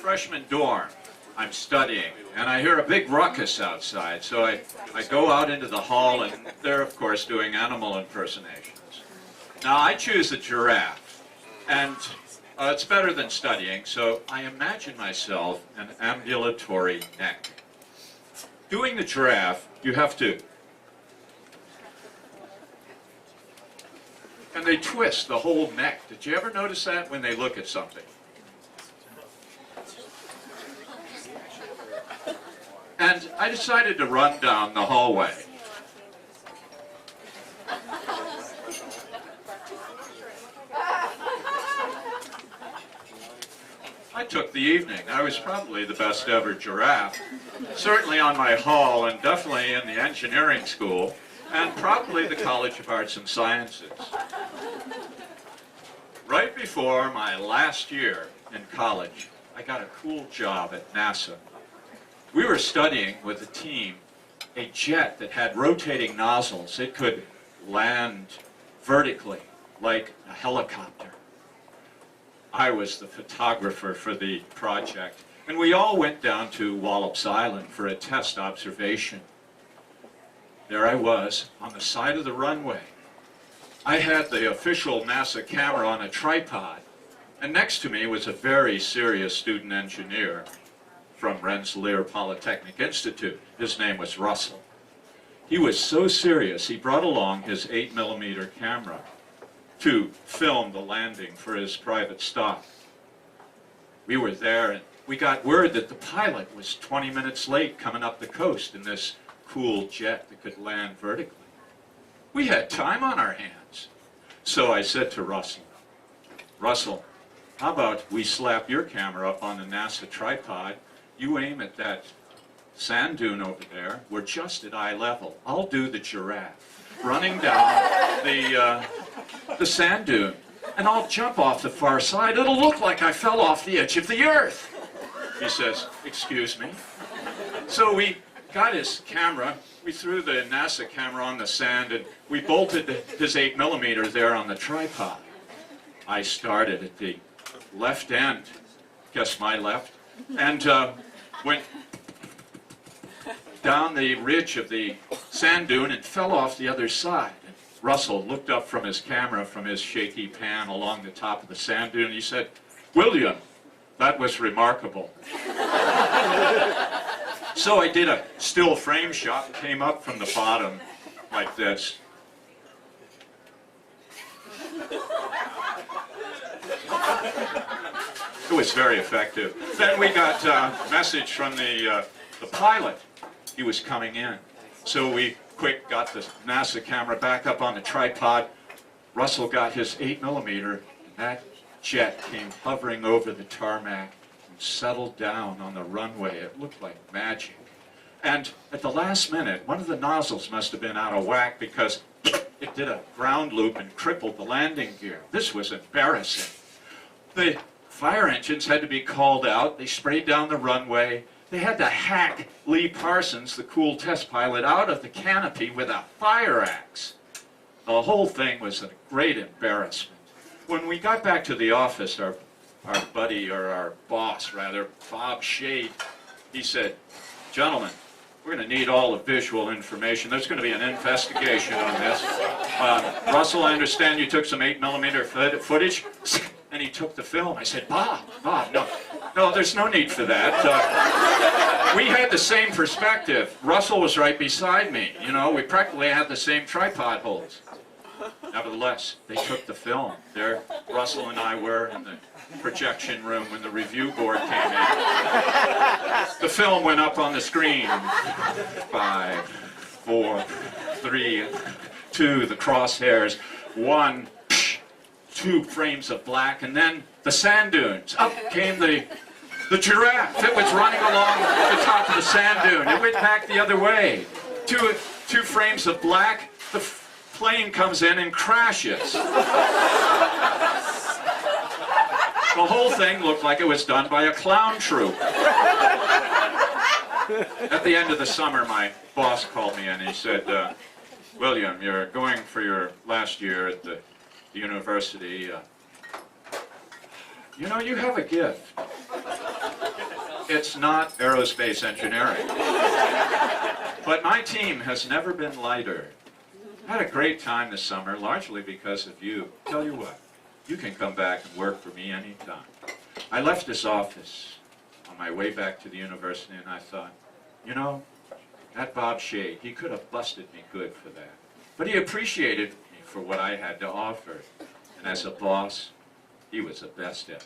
freshman dorm. I'm studying, and I hear a big ruckus outside, so I go out into the hall, and they're, of course, doing animal impersonations. Now, I choose a giraffe, and it's better than studying, so I imagine myself an ambulatory neck. Doing the giraffe, you have to... And they twist the whole neck. Did you ever notice that when they look at something? And I decided to run down the hallway. I took the evening. I was probably the best ever giraffe. Certainly on my hall, and definitely in the engineering school, and probably the College of Arts and Sciences. Right before my last year in college, I got a cool job at NASA. We were studying with a team a jet that had rotating nozzles. It could land vertically like a helicopter. I was the photographer for the project, and we all went down to Wallops Island for a test observation. There I was on the side of the runway. I had the official NASA camera on a tripod, and next to me was a very serious student engineer from Rensselaer Polytechnic Institute. His name was Russell. He was so serious, he brought along his 8mm camera to film the landing for his private stock. We were there, and we got word that the pilot was 20 minutes late coming up the coast in this cool jet that could land vertically. We had time on our hands. So I said to Russell, Russell, how about we slap your camera up on the NASA tripod, you aim at that sand dune over there, we're just at eye level. I'll do the giraffe running down the sand dune, and I'll jump off the far side. It'll look like I fell off the edge of the earth. He says, excuse me. So we got his camera, we threw the NASA camera on the sand, and we bolted his 8mm there on the tripod. I started at the left end, guess my left, and went down the ridge of the sand dune and fell off the other side. And Russell looked up from his camera, from his shaky pan along the top of the sand dune, and he said, William, that was remarkable. So I did a still frame shot, came up from the bottom like this. It was very effective. Then we got a message from the pilot. He was coming in. So we quick got the NASA camera back up on the tripod. Russell got his 8mm, and that jet came hovering over the tarmac and settled down on the runway. It looked like magic. And at the last minute, one of the nozzles must have been out of whack because it did a ground loop and crippled the landing gear. This was embarrassing. The fire engines had to be called out. They sprayed down the runway. They had to hack Lee Parsons, the cool test pilot, out of the canopy with a fire axe. The whole thing was a great embarrassment. When we got back to the office, our buddy, or our boss rather, Bob Shade, he said, gentlemen, we're going to need all the visual information. There's going to be an investigation on this. Russell, I understand you took some 8mm footage, and he took the film. I said, Bob, no, there's no need for that. We had the same perspective. Russell was right beside me. You know, we practically had the same tripod holes. Nevertheless, they took the film. There, Russell and I were in the projection room when the review board came in. The film went up on the screen. 5, 4, 3, 2, the crosshairs, 1, 2 frames of black, and then the sand dunes. Up came the giraffe. It was running along the top of the sand dune. It went back the other way. 2 frames of black. The plane comes in and crashes. The whole thing looked like it was done by a clown troupe. At the end of the summer, my boss called me and he said, William, you're going for your last year at the university. You know, you have a gift. it's not aerospace engineering. But my team has never been lighter. I had a great time this summer, largely because of you. Tell you what, you can come back and work for me anytime. I left this office on my way back to the university, and I thought, you know, that Bob Shea, he could have busted me good for that. But he appreciated me for what I had to offer. And as a boss, he was the best ever.